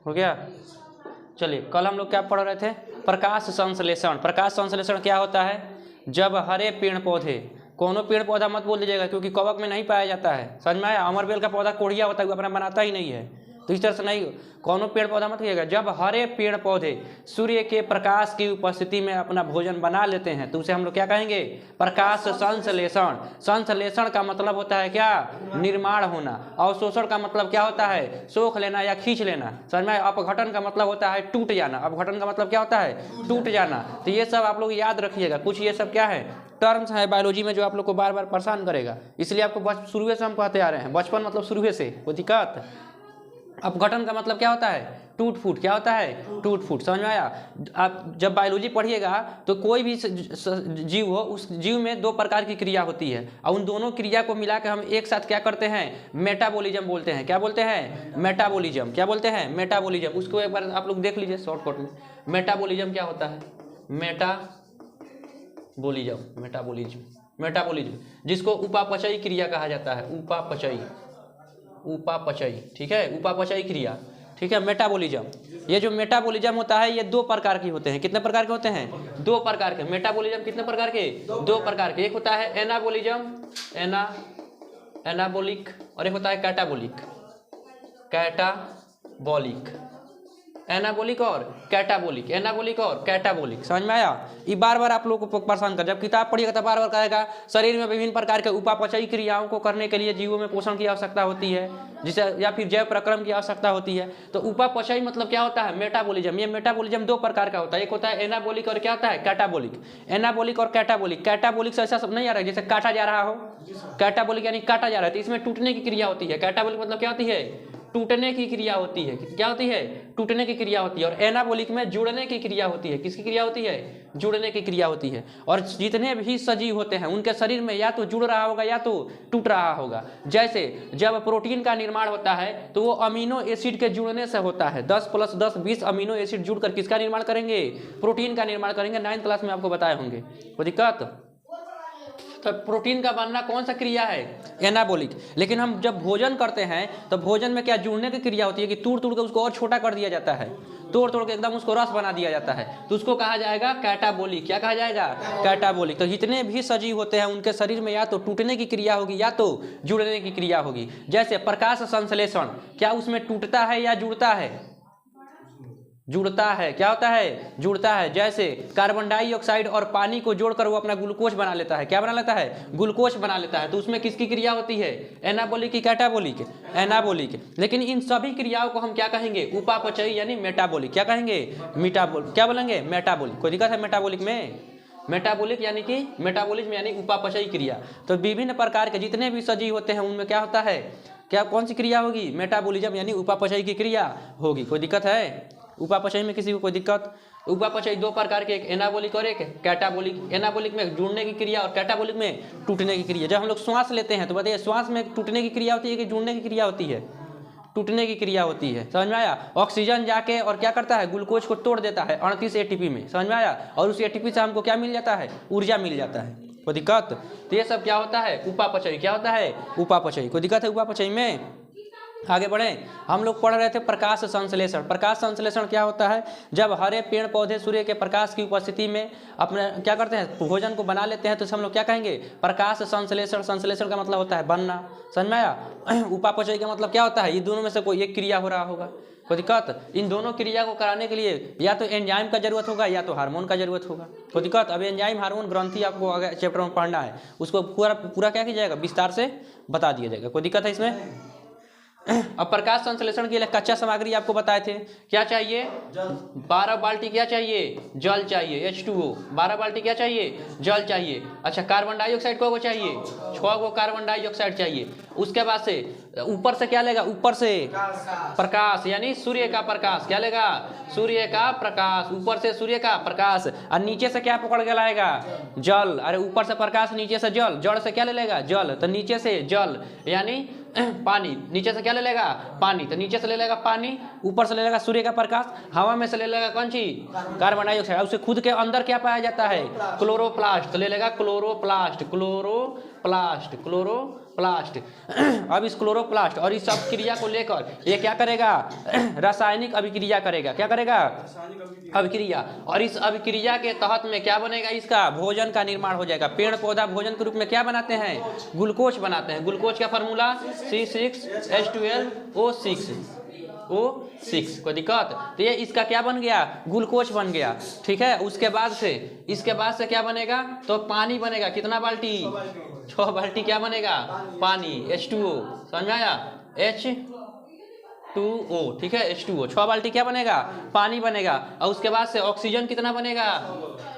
हो गया। चलिए कल हम लोग क्या पढ़ रहे थे, प्रकाश संश्लेषण। प्रकाश संश्लेषण क्या होता है, जब हरे पेड़ पौधे, कोनो पेड़ पौधा मत बोल दीजिएगा क्योंकि कवक में नहीं पाया जाता है, समझ में आया। अमरबेल का पौधा कोढ़िया होता है, वो अपना बनाता ही नहीं है, तो इस तरह से नहीं, कोनो पेड़ पौधा मत कहिएगा। जब हरे पेड़ पौधे सूर्य के प्रकाश की उपस्थिति में अपना भोजन बना लेते हैं तो उसे हम लोग क्या कहेंगे, प्रकाश संश्लेषण। संश्लेषण का मतलब होता है क्या, निर्माण होना। अवशोषण का मतलब क्या होता है, सोख लेना या खींच लेना, समझ में। अपघटन का मतलब होता है टूट जाना, अपघटन का मतलब क्या होता है, टूट जाना। तो ये सब आप लोग याद रखिएगा, कुछ ये सब क्या है, टर्म्स है बायोलॉजी में जो आप लोग को बार बार परेशान करेगा, इसलिए आपको शुरू से हम कहते आ रहे हैं, बचपन मतलब शुरू से, कोई दिक्कत। अपघटन का मतलब क्या होता है, टूट फूट, क्या होता है, टूट फूट, समझ में आया। आप जब बायोलॉजी पढ़िएगा तो कोई भी जीव हो, उस जीव में दो प्रकार की क्रिया होती है, और उन दोनों क्रिया को मिला के हम एक साथ क्या करते हैं, मेटाबॉलिज्म बोलते हैं। क्या बोलते हैं, मेटाबॉलिज्म। क्या बोलते हैं, मेटाबॉलिज्म। उसको एक बार आप लोग देख लीजिए शॉर्टकट में, मेटाबॉलिज्म क्या होता है, मेटाबॉलिज्म, मेटाबॉलिज्म, मेटाबॉलिज्म जिसको उपापचयी क्रिया कहा जाता है, उपापचयी, उपापचयी, ठीक है, उपापचयी क्रिया, ठीक है, मेटाबॉलिज्म। ये जो मेटाबॉलिज्म होता है ये दो प्रकार के होते हैं, कितने प्रकार के होते हैं, दो प्रकार के। मेटाबॉलिज्म कितने प्रकार के, दो प्रकार के। एक होता है एनाबॉलिज्म, एनाबॉलिक, और एक होता है कैटाबॉलिक, कैटाबॉलिक। एनाबॉलिक और कैटाबॉलिक, एनाबॉलिक और कैटाबॉलिक, समझ में आया। ये बार बार आप लोगों को परेशान कर, जब किताब पढ़िएगा तो बार बार कहेगा शरीर में विभिन्न प्रकार के उपापचयी क्रियाओं को करने के लिए जीवों में पोषण की आवश्यकता होती है, जिसे या फिर जैव प्रक्रम की आवश्यकता होती है। तो उपापचयी मतलब क्या होता है, मेटाबॉलिज्म। ये मेटाबॉलिज्म दो प्रकार का होता है, एक होता है एनाबॉलिक और क्या होता है, कैटाबॉलिक। एनाबॉलिक और कैटाबॉलिक, कैटाबॉलिक से ऐसा सब नहीं आ रहा है जैसे काटा जा रहा हो, कैटाबॉलिक यानी काटा जा रहा है, तो इसमें टूटने की क्रिया होती है। कैटाबॉलिक मतलब क्या होती है, टूटने की क्रिया होती है। क्या होती है, टूटने की क्रिया होती है। और एनाबॉलिक में जुड़ने की क्रिया होती है। किसकी क्रिया होती है, जुड़ने की क्रिया होती है। और जितने भी सजीव होते हैं उनके शरीर में या तो जुड़ रहा होगा या तो टूट रहा होगा। जैसे जब प्रोटीन का निर्माण होता है तो वो अमीनो एसिड के जुड़ने से होता है। 10 + 10 20 अमीनो एसिड जुड़कर किसका निर्माण करेंगे, प्रोटीन का निर्माण करेंगे। 9th क्लास में आपको बताए होंगे, कोई दिक्कत। तो प्रोटीन का बनना कौन सा क्रिया है, एनाबॉलिक। लेकिन हम जब भोजन करते हैं तो भोजन में क्या जुड़ने की क्रिया होती है कि तोड़ तोड़ के उसको और छोटा कर दिया जाता है, तोड़ तोड़ के एकदम उसको रस बना दिया जाता है, तो उसको कहा जाएगा कैटाबॉलिक। क्या कहा जाएगा, कैटाबॉलिक। तो जितने भी सजीव होते हैं उनके शरीर में या तो टूटने की क्रिया होगी या तो जुड़ने की क्रिया होगी। जैसे प्रकाश संश्लेषण, क्या उसमें टूटता है या जुड़ता है, जुड़ता है। क्या होता है, जुड़ता है। जैसे कार्बन डाइऑक्साइड और पानी को जोड़कर वो अपना ग्लूकोज बना लेता है। क्या बना लेता है, ग्लूकोज बना लेता है। तो उसमें किसकी क्रिया होती है, एनाबॉलिक की कैटाबॉलिक, एनाबॉलिक। लेकिन इन सभी क्रियाओं को हम क्या कहेंगे, उपापचयी यानी मेटाबॉलिक। क्या कहेंगे, मेटाबॉलिक। क्या बोलेंगे, मेटाबॉलिक। कोई दिक्कत है मेटाबॉलिक में, मेटाबॉलिक यानी कि मेटाबॉलिज्म यानी उपापचयी क्रिया। तो विभिन्न प्रकार के जितने भी सजीव होते हैं उनमें क्या होता है, क्या कौन सी क्रिया होगी, मेटाबॉलिज्म यानी उपापचयी की क्रिया होगी। कोई दिक्कत है, उपापचयी में किसी को कोई दिक्कत। उपापचयी दो प्रकार के, एक एनाबॉलिक और एक कैटाबॉलिक। एनाबॉलिक में जुड़ने की क्रिया और कैटाबॉलिक में टूटने की क्रिया। जब हम लोग श्वास लेते हैं तो बताइए श्वास में टूटने की क्रिया होती है कि जुड़ने की क्रिया होती है, टूटने की क्रिया होती है, समझ में आया। ऑक्सीजन जाके और क्या करता है, ग्लूकोज को तोड़ देता है 38 एटीपी में, समझ में आया। और उस एटीपी से हमको क्या मिल जाता है, ऊर्जा मिल जाता है। कोई दिक्कत। तो ये सब क्या होता है, उपापचयी। क्या होता है, उपापचयी। कोई दिक्कत है उपापचयी में। आगे बढ़ें, हम लोग पढ़ रहे थे प्रकाश संश्लेषण। प्रकाश संश्लेषण क्या होता है, जब हरे पेड़ पौधे सूर्य के प्रकाश की उपस्थिति में अपने क्या करते हैं, भोजन को बना लेते हैं, तो हम लोग क्या कहेंगे, प्रकाश संश्लेषण। संश्लेषण का मतलब होता है बनना, समझ में आया। उपापचयी का मतलब क्या होता है, ये दोनों में से कोई एक क्रिया हो रहा होगा। कोई दिक्कत। इन दोनों क्रिया को कराने के लिए या तो एंजाइम का जरूरत होगा या तो हार्मोन का जरूरत होगा। कोई दिक्कत। अब एंजाइम हार्मोन ग्रंथि आपको आगे चैप्टर में पढ़ना है, उसको पूरा क्या किया जाएगा, विस्तार से बता दिया जाएगा। कोई दिक्कत है इसमें। अब प्रकाश संश्लेषण के लिए कच्चा सामग्री आपको बताए थे, क्या चाहिए, 12 बाल्टी क्या चाहिए, जल चाहिए, H2O। 12 बाल्टी क्या चाहिए, जल चाहिए। अच्छा, कार्बन डाइऑक्साइड को चाहिए, 6 गो कार्बन डाइऑक्साइड चाहिए। उसके बाद से ऊपर से क्या लेगा, ऊपर से प्रकाश यानी सूर्य का प्रकाश। क्या लेगा, सूर्य का प्रकाश। ऊपर से सूर्य का प्रकाश और नीचे से क्या पकड़ के लाएगा, जल। अरे ऊपर से प्रकाश, नीचे से जल। जड़ से क्या ले लेगा, जल। तो नीचे से जल यानी पानी। नीचे से क्या ले लेगा, पानी। तो नीचे से ले लेगा पानी, ऊपर से ले लेगा सूर्य का प्रकाश, हवा में से ले लेगा कौन सी, कार्बन डाइऑक्साइड। उसे खुद के अंदर क्या पाया जाता है, क्लोरोप्लास्ट। तो ले लेगा क्लोरोप्लास्ट, क्लोरोप्लास्ट, क्लोरोप्लास्ट। क्लोरोप्लास्ट। अब इस क्लोरोप्लास्ट और इस अभिक्रिया को लेकर ये क्या करेगा, रासायनिक अभिक्रिया करेगा। क्या करेगा, अभिक्रिया। और इस अभिक्रिया के तहत में क्या बनेगा, इसका भोजन का निर्माण हो जाएगा। पेड़ पौधा भोजन के रूप में क्या बनाते हैं, ग्लूकोज बनाते हैं। ग्लूकोज का फार्मूला C6H12O6। कोई दिक्कत, तो ये इसका क्या बन गया, ग्लूकोज बन गया। ठीक है, उसके बाद से इसके बाद से क्या बनेगा, तो पानी बनेगा। कितना बाल्टी, 6 बाल्टी क्या बनेगा, पानी, H2O। समझ में आया, H2O। ठीक है, H2O 6 बाल्टी क्या बनेगा, पानी बनेगा। और उसके बाद से ऑक्सीजन कितना बनेगा,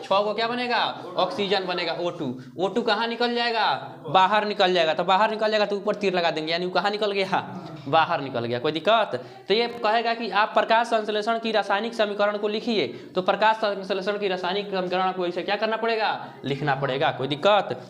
6 को क्या बनेगा, ऑक्सीजन बनेगा, O2। O2 कहाँ निकल जाएगा, बाहर निकल जाएगा। तो बाहर निकल जाएगा तो ऊपर तीर लगा देंगे, यानी वो कहाँ निकल गया, बाहर निकल गया। कोई दिक्कत, तो ये कहेगा कि आप प्रकाश संश्लेषण की रासायनिक समीकरण को लिखिए। तो प्रकाश संश्लेषण की रासायनिक समीकरण को इसे क्या करना पड़ेगा, लिखना पड़ेगा। कोई दिक्कत,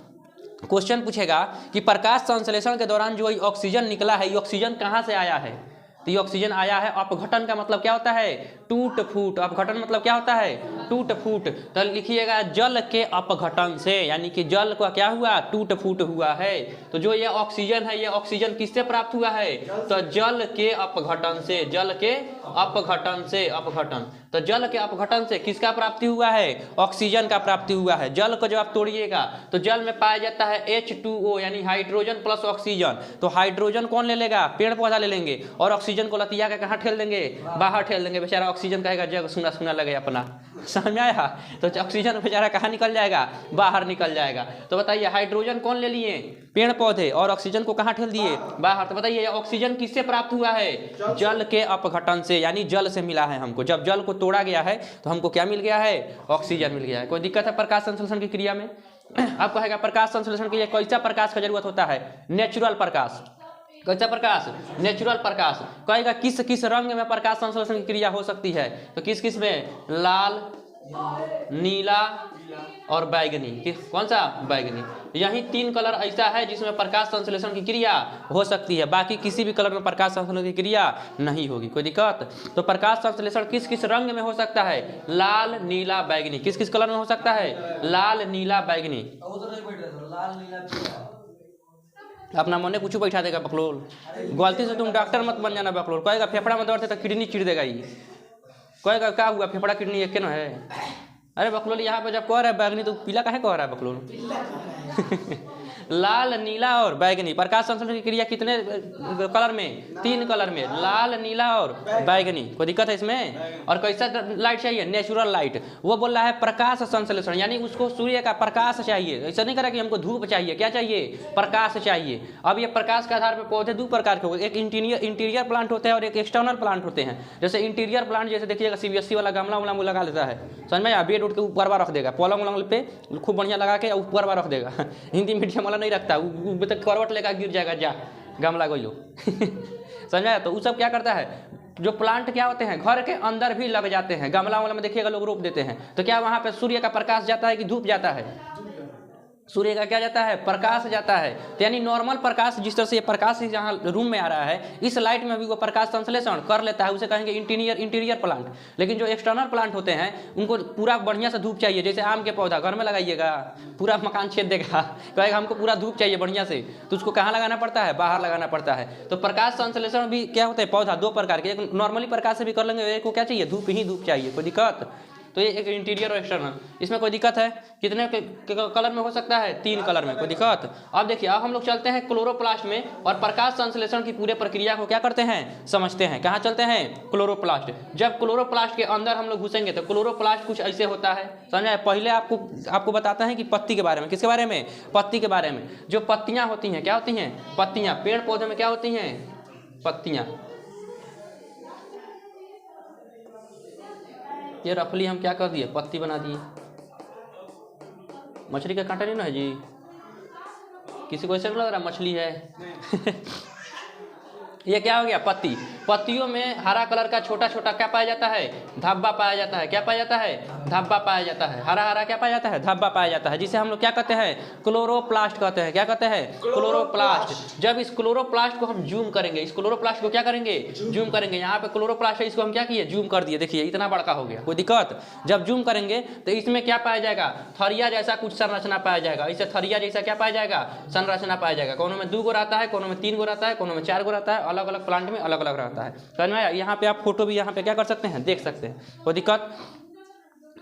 क्वेश्चन पूछेगा कि प्रकाश संश्लेषण के दौरान जो ऑक्सीजन निकला है, ये ऑक्सीजन कहाँ से आया है। तो ये ऑक्सीजन आया है, अपघटन का मतलब क्या होता है, टूट फूट। अपघटन मतलब क्या होता है, टूट फूट। तो लिखिएगा जल के अपघटन से, यानी कि जल का क्या हुआ, टूट फूट हुआ है। तो जो ये ऑक्सीजन है, ये ऑक्सीजन किससे प्राप्त हुआ है, तो जल के अपघटन से। जल के अपघटन से, अपघटन। तो जल के अपघटन से किसका प्राप्ति हुआ है, ऑक्सीजन का प्राप्ति हुआ है। जल को जब आप तोड़िएगा तो जल में पाया जाता है H2O, यानी हाइड्रोजन प्लस ऑक्सीजन। तो हाइड्रोजन कौन ले लेगा, पेड़ पौधा ले लेंगे, और ऑक्सीजन को लतिया के कहाँ ठेल देंगे, बाहर ठेल देंगे। बेचारा ऑक्सीजन कहेगा जग सुना सुना लगे अपना, समझ में आया। तो ऑक्सीजन बेचारा कहाँ निकल जाएगा, बाहर निकल जाएगा। तो बताइए हाइड्रोजन कौन ले लिए, पेड़ पौधे, और ऑक्सीजन को कहाँ ठेल दिए, बाहर। तो बताइए ऑक्सीजन किससे प्राप्त हुआ है, जल के अपघटन से, यानी जल से मिला है हमको। जब जल को तोड़ा गया है तो हमको क्या मिल गया है, ऑक्सीजन मिल गया है। कोई दिक्कत है प्रकाश संश्लेषण की क्रिया में। अब कहेगा प्रकाश संश्लेषण के लिए कैसा प्रकाश का जरूरत होता है, नेचुरल प्रकाश। कैसा प्रकाश, नेचुरल प्रकाश। कहेगा किस किस रंग में प्रकाश संश्लेषण की क्रिया हो सकती है, तो किस किस में, लाल, नीला और बैगनी। कौन सा, बैगनी। यही 3 कलर ऐसा है जिसमें प्रकाश संश्लेषण की क्रिया हो सकती है, बाकी किसी भी कलर में प्रकाश संश्लेषण की क्रिया नहीं होगी। कोई दिक्कत, तो प्रकाश संश्लेषण किस किस रंग में हो सकता है, लाल, नीला, बैगनी। किस किस कलर में हो सकता है, लाल, नीला, बैगनी। अपना मने कुछ बैठा देगा बकलोल, गलती से तुम डॉक्टर मत बन जाना बकलोल। कहेगा फेफड़ा में दर्द है तो किडनी चिड़ देगा ये। कहेगा क्या हुआ, फेफड़ा किडनी एक न है। अरे बकलोल यहाँ पे जब कह रहा है बैगनी तो पीला काहे कह रहा है बकलोल। लाल, नीला और बैगनी। प्रकाश संश्लेषण की क्रिया कितने कलर में, 3 कलर में, लाल, नीला और बैगनी। कोई दिक्कत है इसमें। और कैसा लाइट चाहिए, नेचुरल लाइट। वो बोल रहा है प्रकाश संश्लेषण, यानी उसको सूर्य का प्रकाश चाहिए। ऐसा नहीं करा कि हमको धूप चाहिए, क्या चाहिए, प्रकाश चाहिए। अब ये प्रकाश के आधार पर पौधे 2 प्रकार के हो गए, एक इंटीरियर प्लांट होते हैं और एक एक्सटर्नल प्लांट होते हैं। जैसे इंटीरियर प्लांट, जैसे देखिएगा CBSE वाला गमला उमला में लगा लेता है, समझ में, बेड उठ के ऊपर रख देगा, पलंग उलंग पे खूब बढ़िया लगा के ऊपर रख देगा। हिंदी मीडियम वाला नहीं रखता, करवट लेकर गिर जाएगा, जा गमला गोइलो। समझा। तो वो सब क्या करता है, जो प्लांट क्या होते हैं घर के अंदर भी लग जाते हैं। गमला वाला में देखिएगा लोग रोप देते हैं, तो क्या वहां पे सूर्य का प्रकाश जाता है कि धूप जाता है, सूर्य का क्या जाता है, प्रकाश जाता है। तो यानी नॉर्मल प्रकाश, जिस तरह से ये प्रकाश यहाँ रूम में आ रहा है, इस लाइट में भी वो प्रकाश संश्लेषण कर लेता है, उसे कहेंगे इंटीरियर प्लांट। लेकिन जो एक्सटर्नल प्लांट होते हैं उनको पूरा बढ़िया से धूप चाहिए। जैसे आम के पौधा घर में लगाइएगा, पूरा मकान छेद देगा, कहेगा हमको पूरा धूप चाहिए बढ़िया से, तो उसको कहाँ लगाना पड़ता है, बाहर लगाना पड़ता है। तो प्रकाश संश्लेषण भी क्या होता है, पौधा 2 प्रकार के, एक नॉर्मली प्रकाश से भी कर लेंगे, एक को क्या चाहिए, धूप ही धूप चाहिए। कोई दिक्कत, तो ये एक इंटीरियर और एक्सटर्नल, इसमें कोई दिक्कत है। कितने कलर में हो सकता है, 3 कलर में। कोई दिक्कत। अब देखिए, अब हम लोग चलते हैं क्लोरोप्लास्ट में और प्रकाश संश्लेषण की पूरे प्रक्रिया को क्या करते हैं, समझते हैं। कहाँ चलते हैं, क्लोरोप्लास्ट। जब क्लोरोप्लास्ट के अंदर हम लोग घुसेंगे तो क्लोरोप्लास्ट कुछ ऐसे होता है, समझा। पहले आपको बताते हैं कि पत्ती के बारे में। किसके बारे में, पत्ती के बारे में। जो पत्तियां होती हैं, क्या होती हैं, पत्तियां। पेड़ पौधे में क्या होती हैं, पत्तियां। ये रफली हम क्या कर दिए, पत्ती बना दिए। मछली का कांटा नहीं ना है जी, किसी को ऐसा लग रहा मछली है। ये क्या हो गया, पत्ती। पत्तियों में हरा कलर का छोटा छोटा क्या पाया जाता है, धब्बा पाया जाता है। क्या पाया जाता है, धब्बा पाया जाता है। हरा हरा क्या पाया जाता है, धब्बा पाया जाता है, जिसे हम लोग क्या कहते हैं, क्लोरोप्लास्ट कहते हैं। क्या कहते हैं, क्लोरोप्लास्ट। जब इस क्लोरोप्लास्ट को हम जूम करेंगे, इस क्लोरोप्लास्ट को क्या करेंगे, जूम करेंगे। यहाँ पे क्लोरोप्लास्ट है, इसको हम क्या किए, जूम कर दिए। देखिए इतना बड़का हो गया, कोई दिक्कत। जब जूम करेंगे तो इसमें क्या पाया जाएगा, थरिया जैसा कुछ संरचना पाया जाएगा। इसे थरिया जैसा क्या पाया जाएगा, संरचना पाया जाएगा। कोनों में 2 गो रहता है, कोनों में 3 गो रहता है, कोनों में 4 गो रहता है। अलग अलग प्लांट में अलग अलग रहता है। समझ में आया। यहाँ पे आप फोटो भी यहाँ पे क्या कर सकते हैं, देख सकते हैं, कोई दिक्कत।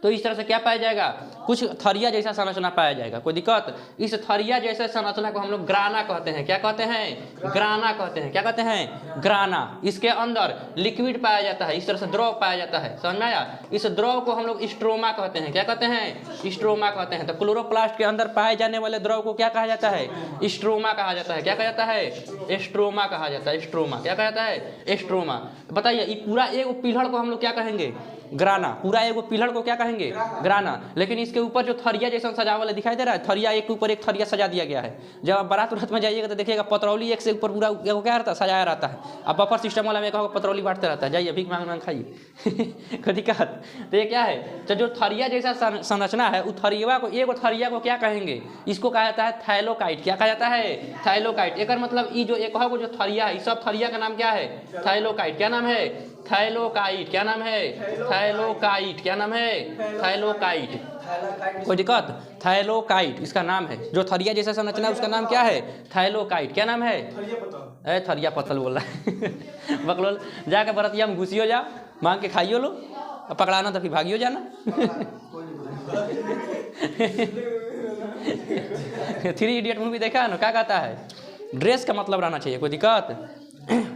तो इस तरह से क्या पाया जाएगा, कुछ थरिया जैसा संरचना पाया जाएगा, कोई दिक्कत। इस थरिया जैसे संरचना को हम लोग ग्राना कहते हैं। क्या कहते हैं, ग्राना कहते हैं। क्या कहते हैं, ग्राना। इसके अंदर लिक्विड पाया जाता है, इस तरह से द्रव पाया जाता है। समझ में आया। इस द्रव को हम लोग स्ट्रोमा कहते हैं। क्या कहते हैं, स्ट्रोमा कहते हैं। तो क्लोरोप्लास्ट के अंदर पाए जाने वाले द्रव को क्या कहा जाता है, स्ट्रोमा कहा जाता है। क्या कहा जाता है, स्ट्रोमा कहा जाता है। स्ट्रोमा क्या कहा जाता है, स्ट्रोमा। बताइए ये पूरा एक पिलड़ को हम लोग क्या कहेंगे, ग्राना। पूरा एक पिलड़ को क्या कहेंगे, ग्राना। लेकिन इसके ऊपर जो थरिया जैसा सजावल दिखाई दे रहा है, थरिया एक के ऊपर एक थरिया सजा दिया गया है। जब आप बारात उरात में जाइएगा तो देखिएगा पतरौली एक से ऊपर पूरा क्या रहता है, सजाया रहता है। अब बफर सिस्टम वाला में कहोगे पतरौली बांटते रहता है, जाइए भीख मांग मांग खाइए। कोई दिक्कत। तो ये क्या है, तो जो थरिया जैसा संरचना है, उस थरिया को, एक थरिया को क्या कहेंगे, इसको कहा जाता है थाइलोकाइट। क्या कहा जाता है, थाइलोकाइट। एक मतलब ये जो एक जो थरिया है, इस सब थरिया का नाम क्या है, थाइलोकाइट। क्या नाम है, थाइलोकाइट। क्या नाम है, थाइलोकाइट। क्या नाम है, थाइलोकाइट। कोई दिक्कत, थाइलोकाइट इसका नाम है। जो थरिया जैसा संरचना है उसका नाम क्या है, थाइलोकाइट। क्या नाम है, थरिया पत्तल बोल रहा है। बकलोल जाके बरतिया में घुसियो जा, मांग के खाइयो लो, पकड़ाना तो फिर भागियो जाना। 3 इडियट मूवी देखा है ना, क्या कहता है, ड्रेस का मतलब रहना चाहिए, कोई दिक्कत।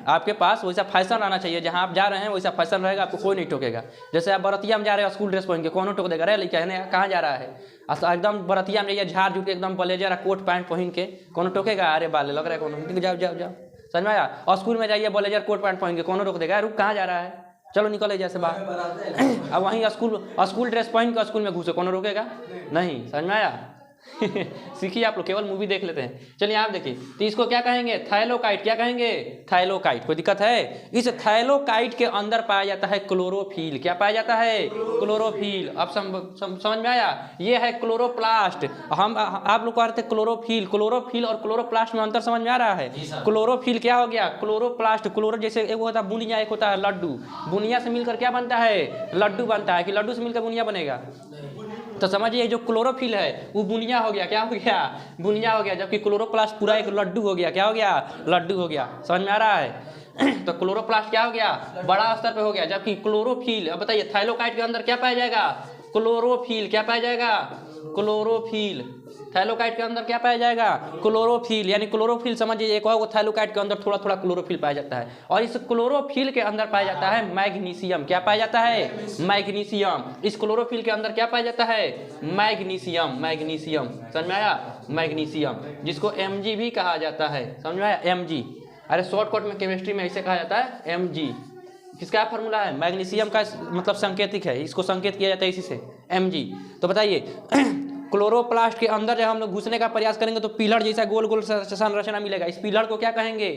आपके पास वैसा फैशन रहना चाहिए, जहाँ आप जा रहे हैं वैसा फैशन रहेगा, आपको कोई नहीं टोकेगा। जैसे आप बरतिया में जा रहे हो स्कूल ड्रेस पहन के, कौन टोक देगा, रे लिखा है ना कहाँ जा रहा है, एकदम बरतिया में जाइए झाड़ झूठ के एकदम ब्लेजर और कोट पैंट पहन के, कौन टोकेगा, अरे बाले लग रहा है कौन, जाओ जाओ जाओ। समझ में आया। और स्कूल में जाइए ब्लेजर कोट पैंट पहन के, कौन रोक देगा, रुक कहाँ जा रहा है, चलो निकले जैसे बाहर। अब वहीं स्कूल ड्रेस पहन के स्कूल में घुसे, कौन रोकेगा, नहीं। समझ में आया। सीखिए, आप लोग केवल मूवी देख लेते हैं। चलिए आप देखिए, तो इसको क्या कहेंगे, थाइलोकाइट। क्या कहेंगे, थाइलोकाइट। कोई दिक्कत है। इस थाइलोकाइट के अंदर पाया जाता है क्लोरोफिल। क्या पाया जाता है, क्लोरोफिल। अब समझ में आया। ये है क्लोरोप्लास्ट। हम आप लोग कहते हैं क्लोरोफिल। क्लोरोफिल और क्लोरोप्लास्ट में अंतर समझ में आ रहा है। क्लोरोफिल क्या हो गया, क्लोरोप्लास्ट। क्लोरो जैसे एक होता है बुनिया, एक होता है लड्डू। बुनिया से मिलकर क्या बनता है, लड्डू बनता है। कि लड्डू से मिलकर बुनिया बनेगा। तो समझिए जो क्लोरोफिल है वो बुनिया हो गया। क्या हो गया, बुनिया हो गया। जबकि क्लोरोप्लास्ट पूरा एक लड्डू हो गया। क्या हो गया, लड्डू हो गया। समझ में आ रहा है। तो क्लोरोप्लास्ट क्या हो गया, बड़ा स्तर पे हो गया। जबकि क्लोरोफिल, अब बताइए थाइलोकाइट के अंदर क्या पाया जाएगा, क्लोरोफिल। क्या पाया जाएगा, क्लोरोफिल। थाइलोकाइट के अंदर क्या पाया जाएगा, क्लोरोफिल। यानी क्लोरोफिल समझिए एक और थाइलोकाइट के अंदर थोड़ा थोड़ा क्लोरोफिल पाया जाता है। और इस क्लोरोफिल के अंदर पाया जाता है मैग्नीशियम। क्या पाया जाता है, मैग्नीशियम। इस क्लोरोफिल के अंदर क्या पाया जाता है, मैग्नीशियम। मैग्नीशियम समझ में आया, मैग्नीशियम, जिसको Mg भी कहा जाता है। समझ में आया, Mg। अरे शॉर्टकट में केमिस्ट्री में ऐसे कहा जाता है Mg। किसका फॉर्मूला है, मैग्नीशियम का मतलब संकेतिक है, इसको संकेत किया जाता है इसी से, Mg। तो बताइए क्लोरोप्लास्ट के अंदर जब हम लोग घुसने का प्रयास करेंगे तो पिलर जैसा गोल गोल संरचना मिलेगा। इस पिलर को क्या कहेंगे,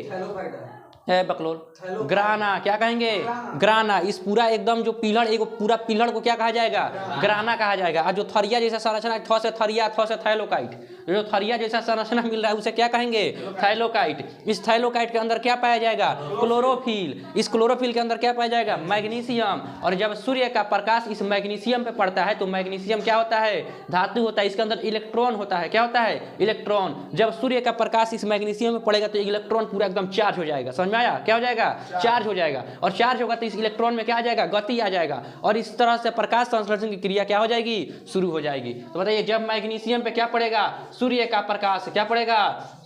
बकलोल, ग्राना। क्या कहेंगे, ग्राना। इस पूरा एकदम जो पिलर, एक पूरा पिलर को क्या कहा जाएगा, ग्राना कहा जाएगा। और जो थरिया जैसा संरचना, थ से थरिया, थ से थाइलोकाइट, जो थरिया जैसा संरचना मिल रहा है उसे क्या कहेंगे, थाइलोकाइट। इस थाइलोकाइट के अंदर क्या पाया जाएगा, क्लोरोफिल। इस क्लोरोफिल के अंदर क्या पाया जाएगा, मैग्नीशियम। और जब सूर्य का प्रकाश इस मैग्नीशियम पे पड़ता है तो मैग्नीशियम क्या होता है, धातु होता है। इसके अंदर इलेक्ट्रॉन होता है। क्या होता है, इलेक्ट्रॉन। जब सूर्य का प्रकाश इस मैग्नीशियम में पड़ेगा तो इलेक्ट्रॉन पूरा एकदम चार्ज हो जाएगा। समझ आया, क्या हो जाएगा, चार्ज हो जाएगा। और चार्ज होगा तो इस इलेक्ट्रॉन में क्या आ जाएगा, गति आ जाएगा। और इस तरह से प्रकाश संश्लेषण की क्रिया क्या हो जाएगी, शुरू हो जाएगी। तो बताइए जब मैग्नीशियम पे क्या पड़ेगा, सूर्य का प्रकाश। क्या पड़ेगा,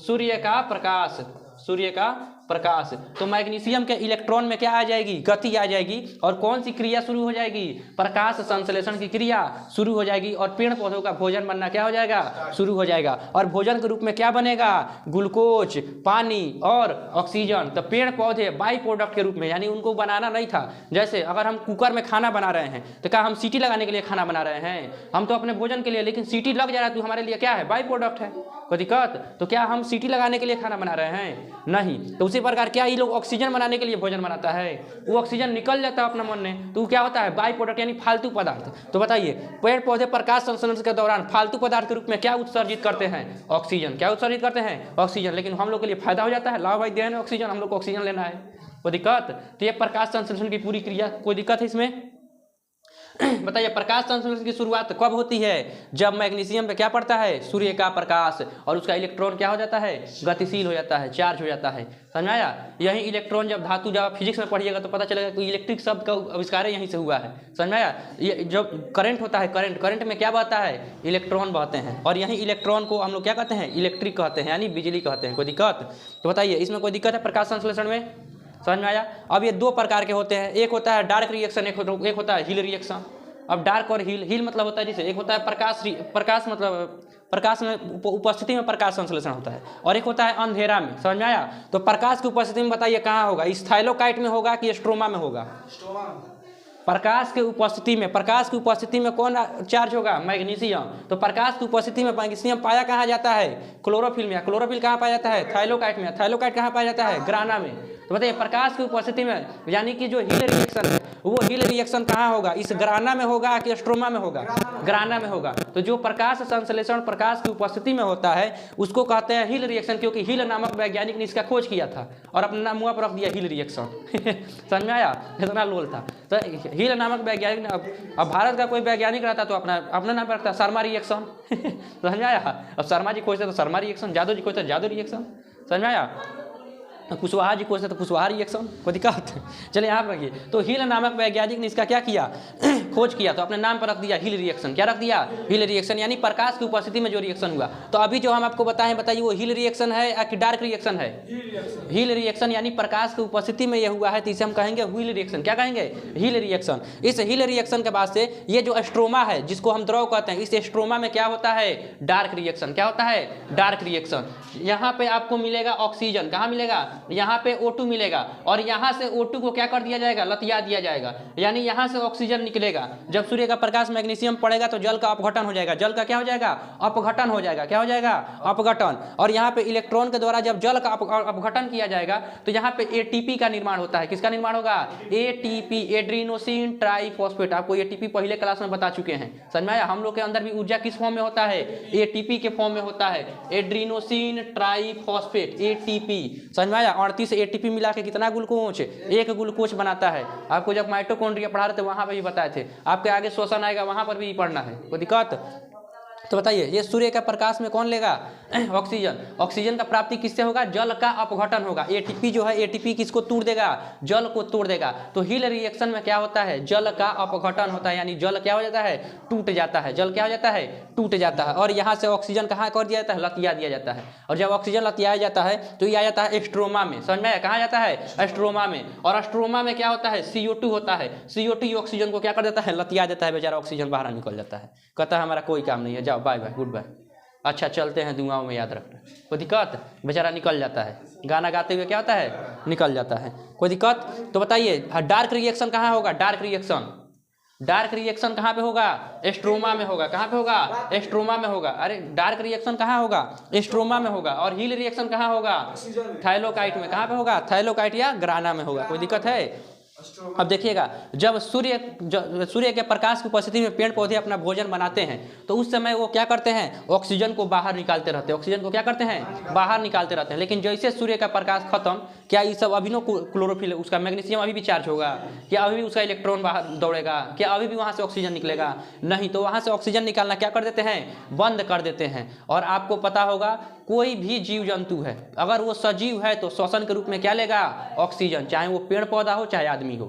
सूर्य का प्रकाश। सूर्य का प्रकाश। तो मैग्नीशियम के इलेक्ट्रॉन में क्या आ जाएगी, गति आ जाएगी। और कौन सी क्रिया शुरू हो जाएगी, प्रकाश संश्लेषण की क्रिया शुरू हो जाएगी। और पेड़ पौधों का भोजन बनना क्या हो जाएगा, शुरू हो जाएगा। और भोजन के रूप में क्या बनेगा, ग्लूकोज, पानी और ऑक्सीजन। तो पेड़ पौधे बाई प्रोडक्ट के रूप में, यानी उनको बनाना नहीं था। जैसे अगर हम कुकर में खाना बना रहे हैं तो क्या हम सीटी लगाने के लिए खाना बना रहे हैं, हम तो अपने भोजन के लिए, लेकिन सीटी लग जा रहा है तो हमारे लिए क्या है, बाई प्रोडक्ट है। कोई दिक्कत। तो क्या हम सीटी लगाने के लिए खाना बना रहे हैं, नहीं। तो उसी प्रकार क्या ये लोग ऑक्सीजन बनाने के लिए भोजन बनाता है, वो ऑक्सीजन निकल जाता है अपना मन में, तो क्या होता है बाई प्रोडक्ट यानी फालतू पदार्थ। तो बताइए पेड़ पौधे प्रकाश संश्लेषण के दौरान फालतू पदार्थ के रूप में क्या उत्सर्जित करते हैं, ऑक्सीजन। क्या उत्सर्जित करते हैं, ऑक्सीजन। लेकिन हम लोग के लिए फायदा हो जाता है, लाभ भाई देन ऑक्सीजन, हम लोग को ऑक्सीजन लेना है, कोई दिक्कत। तो ये प्रकाश संश्लेषण की पूरी क्रिया, कोई दिक्कत है इसमें बताइए प्रकाश संश्लेषण की शुरुआत कब होती है, जब मैग्नीशियम पे क्या पड़ता है, सूर्य का प्रकाश, और उसका इलेक्ट्रॉन क्या हो जाता है, गतिशील हो जाता है, चार्ज हो जाता है, समझ में आया। यही इलेक्ट्रॉन जब धातु जब फिजिक्स में पढ़िएगा तो पता चलेगा कि इलेक्ट्रिक शब्द का आविष्कार यहीं से हुआ है, समझ में आया। ये जब करंट होता है, करंट में क्या बहता है, इलेक्ट्रॉन बहते हैं, और यही इलेक्ट्रॉन को हम लोग क्या कहते हैं, इलेक्ट्रिक कहते हैं, यानी बिजली कहते हैं, कोई दिक्कत। तो बताइए इसमें कोई दिक्कत है प्रकाश संश्लेषण में, समझ में आया। अब ये दो प्रकार के होते हैं, एक होता है डार्क रिएक्शन, एक होता है हील रिएक्शन। अब डार्क और हील मतलब होता है जैसे एक होता है प्रकाश मतलब प्रकाश में उपस्थिति में प्रकाश संश्लेषण होता है, और एक होता है अंधेरा में, समझ में आया। तो प्रकाश की उपस्थिति में बताइए कहाँ होगा, थाइलोकाइट में होगा कि स्ट्रोमा में होगा, प्रकाश के उपस्थिति में कौन चार्ज होगा, मैग्नीशियम। तो प्रकाश की उपस्थिति में मैग्नीशियम पाया कहाँ जाता है, क्लोरोफिल में। क्लोरोफिल कहाँ पाया जाता है, थाइलोकाइट में। थाइलोकाइट कहाँ पाया जाता है, ग्राना में। तो बताइए प्रकाश की उपस्थिति में यानी कि जो हील रिएक्शन है वो हील रिएक्शन कहाँ होगा, इस ग्राना में होगा कि स्ट्रोमा में होगा, ग्राना में होगा। तो जो प्रकाश संश्लेषण प्रकाश की उपस्थिति में होता है उसको कहते हैं हील रिएक्शन, क्योंकि हील नामक वैज्ञानिक ने इसका खोज किया था और अपना नाम मुँह पर रख दिया हील रिएक्शन समझ में आया, इतना लोल था। तो हील नामक वैज्ञानिक, अब भारत का कोई वैज्ञानिक रहता तो अपना नाम रखता शर्मा रिएक्शन समझ में आया। अब शर्मा जी खोजते तो शर्मा रिएक्शन, जादू जी खोजते जादू रिएक्शन, समझ में आया। कुशवाहा जी खोजते तो कुशवाहा रिएक्शन, कोई दिक्कत। चलिए यहाँ पर रखिए। तो हील नामक वैज्ञानिक ने इसका क्या किया, खोज किया, तो अपने नाम पर रख दिया हील रिएक्शन। क्या रख दिया, हील रिएक्शन, यानी प्रकाश की उपस्थिति में जो रिएक्शन हुआ। तो अभी जो हम आपको बताएं, बताइए वो हील रिएक्शन है या कि डार्क रिएक्शन है, हील रिएक्शन, यानी प्रकाश की उपस्थिति में यह हुआ है, तो इसे हम कहेंगे व्हील रिएक्शन। क्या कहेंगे, हील रिएक्शन। इस हील रिएक्शन के बाद से ये जो स्ट्रोमा है जिसको हम द्रव कहते हैं, इस स्ट्रोमा में क्या होता है, डार्क रिएक्शन। क्या होता है, डार्क रिएक्शन। यहाँ पे आपको मिलेगा ऑक्सीजन, कहाँ मिलेगा, यहाँ पे O2 मिलेगा, और यहाँ से O2 को क्या कर दिया जाएगा, लतिया दिया जाएगा, यानी यहाँ से ऑक्सीजन निकलेगा। जब सूर्य का प्रकाश मैग्नीशियम पड़ेगा तो जल का अपघटन हो जाएगा, जल का क्या हो जाएगा, अपघटन हो जाएगा। क्या हो जाएगा, अपघटन। और यहाँ पे इलेक्ट्रॉन के द्वारा जब जल का अपघटन किया जाएगा तो यहाँ पे ATP का निर्माण होता है। किसका निर्माण होगा, ATP, एड्रीनोसिन ट्राइफॉस्फेट। आपको ATP पहले क्लास में बता चुके हैं, समझ में आया। हम लोग के अंदर भी ऊर्जा किस फॉर्म में होता है, ATP के फॉर्म में होता है, एड्रीनोसिन ट्राइफॉस्फेट, ATP, समझ में आया। 38 ATP मिला के कितना ग्लूकोज, एक ग्लूकोज बनाता है। आपको जब माइटोकॉन्ड्रिया पढ़ा रहे थे वहां पर भी बताए थे, आपके आगे श्वसन आएगा वहां पर भी पढ़ना है, कोई दिक्कत। तो बताइए ये सूर्य का प्रकाश में कौन लेगा, ऑक्सीजन। ऑक्सीजन का प्राप्ति किससे होगा, जल का अपघटन होगा। ATP जो है, ATP किसको तोड़ देगा, जल को तोड़ देगा। तो हील रिएक्शन में क्या होता है, जल का अपघटन होता है, यानी जल क्या हो जाता है, टूट जाता है। जल क्या हो जाता है, टूट जाता है। और यहाँ से ऑक्सीजन कहाँ कर दिया जाता है, लतिया दिया जाता है। और जब ऑक्सीजन लतियाया जाता है तो ये आ जाता है स्ट्रोमा में, समझ में आया। कहाँ जाता है, स्ट्रोमा में। और स्ट्रोमा में क्या होता है, CO2 होता है। CO2 ऑक्सीजन को क्या कर देता है, लतिया देता है, बेचारा ऑक्सीजन बाहर निकल जाता है, कहता है हमारा कोई काम नहीं है, जाओ बाय बाय, गुड बाय, अच्छा चलते हैं, दुआओं में याद रखना। कोई दिक्कत, बेचारा निकल जाता है, गाना गाते हुए क्या होता है, निकल जाता है, कोई दिक्कत। तो बताइए डार्क रिएक्शन कहाँ होगा, डार्क रिएक्शन कहाँ पे होगा, स्ट्रोमा में होगा। कहाँ पे होगा, स्ट्रोमा में होगा। अरे डार्क रिएक्शन कहाँ होगा, स्ट्रोमा में होगा। और हील रिएक्शन कहाँ होगा, थाइलोकाइट में। कहाँ पे होगा, थाइलोकाइट या ग्राना में होगा, कोई दिक्कत है। अब देखिएगा जब सूर्य के प्रकाश की उपस्थिति में पेड़ पौधे अपना भोजन बनाते हैं तो उस समय वो क्या करते हैं, ऑक्सीजन को बाहर निकालते रहते हैं, ऑक्सीजन को क्या करते हैं, बाहर निकालते रहते हैं। लेकिन जैसे सूर्य का प्रकाश खत्म, क्या ये सब अभी नो क्लोरोफिल, उसका मैग्नीशियम अभी भी चार्ज होगा, क्या अभी भी उसका इलेक्ट्रॉन बाहर दौड़ेगा, क्या अभी भी वहाँ से ऑक्सीजन निकलेगा, नहीं। तो वहाँ से ऑक्सीजन निकालना क्या कर देते हैं, बंद कर देते हैं। और आपको पता होगा कोई भी जीव जंतु है अगर वो सजीव है तो श्वसन के रूप में क्या लेगा, ऑक्सीजन, चाहे वो पेड़ पौधा हो चाहे आदमी हो।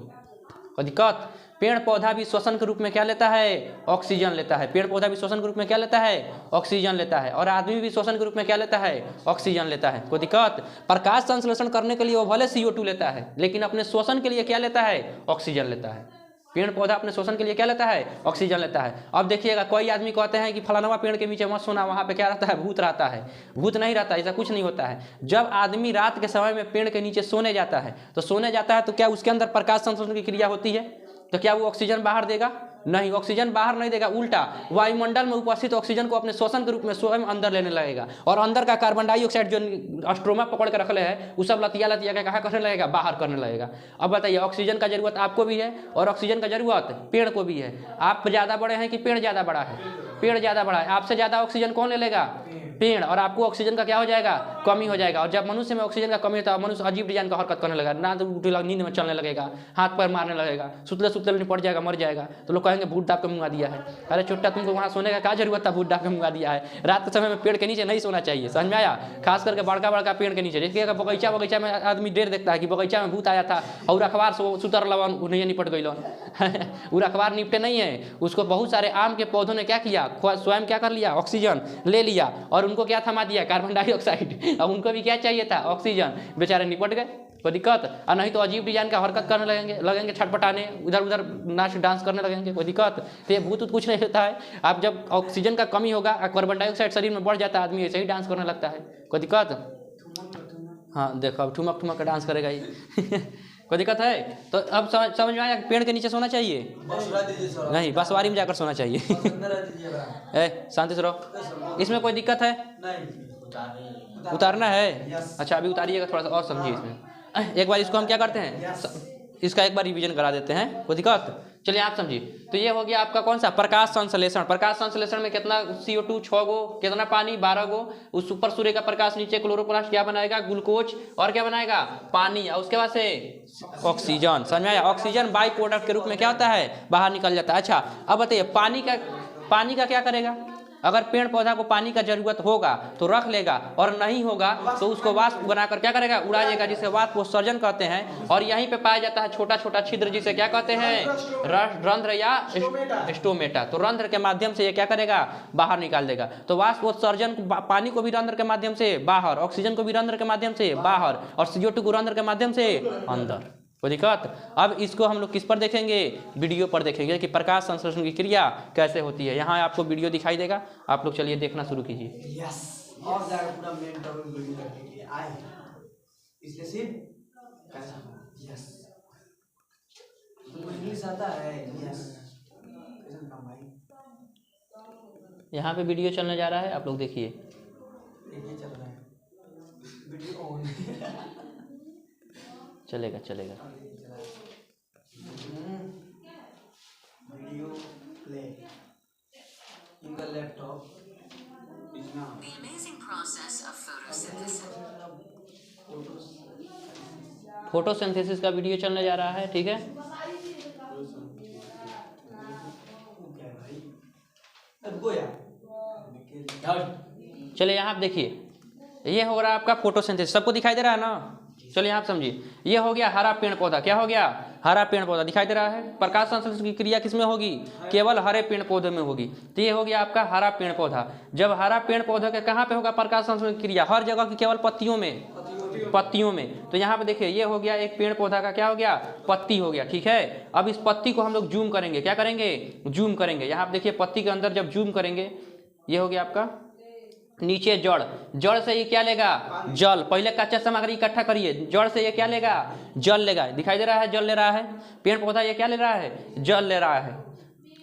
कोई दिक्कत, पेड़ पौधा भी श्वसन के रूप में क्या लेता है, ऑक्सीजन लेता है। पेड़ पौधा भी श्वसन के रूप में क्या लेता है, ऑक्सीजन लेता है। और आदमी भी श्वसन के रूप में क्या लेता है, ऑक्सीजन लेता है। कोई दिक्कत, प्रकाश संश्लेषण करने के लिए वो भले CO2 लेता है लेकिन अपने श्वसन के लिए क्या लेता है, ऑक्सीजन लेता है। पेड़ पौधा अपने श्वसन के लिए क्या लेता है, ऑक्सीजन लेता है। अब देखिएगा कोई आदमी कहते हैं कि फलाना पेड़ के नीचे मत सोना, वहाँ पे क्या रहता है, भूत रहता है। भूत नहीं रहता, ऐसा कुछ नहीं होता है। जब आदमी रात के समय में पेड़ के नीचे सोने जाता है तो क्या उसके अंदर प्रकाश संश्लेषण की क्रिया होती है, तो क्या वो ऑक्सीजन बाहर देगा, नहीं, ऑक्सीजन बाहर नहीं देगा, उल्टा वायुमंडल में उपस्थित ऑक्सीजन को अपने श्वसन के रूप में स्वयं अंदर लेने लगेगा और अंदर का कार्बन डाइऑक्साइड जो स्ट्रोमा पकड़ के रखले है वो सब लतिया के कहाँ करने लगेगा, बाहर करने लगेगा। अब बताइए, ऑक्सीजन का जरूरत आपको भी है और ऑक्सीजन का जरूरत पेड़ को भी है। आप ज़्यादा बड़े हैं कि पेड़ ज़्यादा बड़ा है? पेड़ ज़्यादा बड़ा है। आपसे ज़्यादा ऑक्सीजन कौन ले लेगा? पेड़। और आपको ऑक्सीजन का क्या हो जाएगा? कमी हो जाएगा। और जब मनुष्य में ऑक्सीजन का कमी होता है मनुष्य अजीब डिजाइन का हरकत करने लगेगा, ना तो नींद में चलने लगेगा, हाथ पैर मारने लगेगा, सुतले सुतले निपट जाएगा, मर जाएगा। तो लोग कहेंगे भूत डाक के मुंगा दिया है। अरे चुट्टा, तुमको वहाँ सोने का क्या जरूरत था? भूत डाक के मुंगा दिया है। रात के समय में पेड़ के नीचे नहीं सोना चाहिए, समझ में आया? खास करके बड़का बड़का पेड़ के नीचे। जैसे बगीचा में आदमी देर देखता है कि बगीचा में भूत आया था और अखबार से सुतर लवन नहीं निपट गई वो अखबार निपटे नहीं है, उसको बहुत सारे आम के पौधों ने क्या किया, स्वयं क्या कर लिया, ऑक्सीजन ले लिया और उनको क्या थमा दिया, कार्बन डाइऑक्साइड। अब उनको भी क्या चाहिए था, ऑक्सीजन। बेचारे निपट गए, कोई दिक्कत? और नहीं तो अजीब डिजाइन का हरकत करने लगेंगे छटपटाने, उधर उधर नाच डांस करने लगेंगे, कोई दिक्कत? तो ये भूत कुछ नहीं होता है। आप जब ऑक्सीजन का कमी होगा, कार्बन डाइऑक्साइड शरीर में बढ़ जाता है, आदमी ऐसे ही डांस करने लगता है, कोई दिक्कत? हाँ देखो, अब ठुमक ठुमक का डांस करेगा ये कोई दिक्कत है? तो अब समझ में आया, पेड़ के नीचे सोना चाहिए नहीं, बसवारी में जाकर सोना चाहिए। ए शांति से रहो, इसमें कोई दिक्कत है? उतारना है? अच्छा अभी उतारिएगा, थोड़ा सा और समझिए इसमें। एक बार इसको हम क्या करते हैं, इसका एक बार रिवीजन करा देते हैं, कोई दिक्कत? चलिए आप समझिए। तो ये हो गया आपका कौन सा, प्रकाश संश्लेषण। प्रकाश संश्लेषण में कितना CO2, 6 गो, कितना पानी, 12 गो। उस ऊपर सूर्य का प्रकाश, नीचे क्लोरोप्लास्ट क्या बनाएगा, ग्लूकोज, और क्या बनाएगा, पानी। और उसके बाद से ऑक्सीजन। समझ में आया? ऑक्सीजन बाई प्रोडक्ट के रूप में क्या होता है, बाहर निकल जाता है। अच्छा अब बताइए, पानी का क्या करेगा? अगर पेड़ पौधा को पानी का जरूरत होगा तो रख लेगा, और नहीं होगा तो उसको वाष्प बनाकर क्या करेगा, उड़ा देगा, जिसे वाष्प उत्सर्जन कहते हैं। और यहीं पे पाया जाता है छोटा छोटा छिद्र, जिसे क्या कहते हैं, रंध्र या स्टोमेटा। तो रंध्र के माध्यम से ये क्या करेगा, बाहर निकाल देगा। तो वाष्प उत्सर्जन पानी को भी रंध्र के माध्यम से बाहर, ऑक्सीजन को भी रंध्र के माध्यम से बाहर, और CO2 को रंध्र के माध्यम से अंदर। कोई दिक्कत? अब इसको हम लोग किस पर देखेंगे, वीडियो पर देखेंगे कि प्रकाश संश्लेषण की क्रिया कैसे होती है। यहाँ आपको वीडियो दिखाई देगा, आप लोग चलिए देखना शुरू कीजिए। और ज़्यादा पूरा मेन टॉपिक वीडियो करने के लिए आए हैं, इसलिए सिर्फ कैसा यस तुमको इंग्लिश आता है, यस कैसा काम भाई। यहाँ पे वीडियो चलने जा रहा है, आप लोग देखिए। देखिए चल रहा है वीडियो ऑन चलेगा चलेगा। Video play in the laptop is now The amazing process of photosynthesis. Photosynthesis का वीडियो चलने जा रहा है, ठीक है। चलिए यहाँ आप देखिए, ये हो रहा है आपका फोटोसिंथेसिस, सबको दिखाई दे रहा है ना? चलिए आप समझिए, ये हो गया हरा पेड़ पौधा। क्या हो गया, हरा पेड़ पौधा दिखाई दे रहा है। प्रकाश संश्लेषण की क्रिया किसमें होगी, केवल हरे पेड़ पौधे में होगी। तो ये हो गया आपका हरा पेड़ पौधा। जब हरा पेड़ पौधे के कहाँ पे होगा प्रकाश संश्लेषण की क्रिया, हर जगह की, केवल पत्तियों में। तो यहाँ पे देखिए, ये हो गया एक पेड़ पौधा का क्या हो गया, पत्ती हो गया, ठीक है। अब इस पत्ती को हम लोग जूम करेंगे, क्या करेंगे, जूम करेंगे। यहाँ पे देखिए पत्ती के अंदर जब जूम करेंगे, ये हो गया आपका नीचे जड़ से ये क्या लेगा, जल। पहले कच्चा सामग्री इकट्ठा करिए, जड़ से ये क्या लेगा, जल लेगा। दिखाई दे रहा है, जल ले रहा है। पेड़ पौधा ये क्या ले रहा है, जल ले रहा है।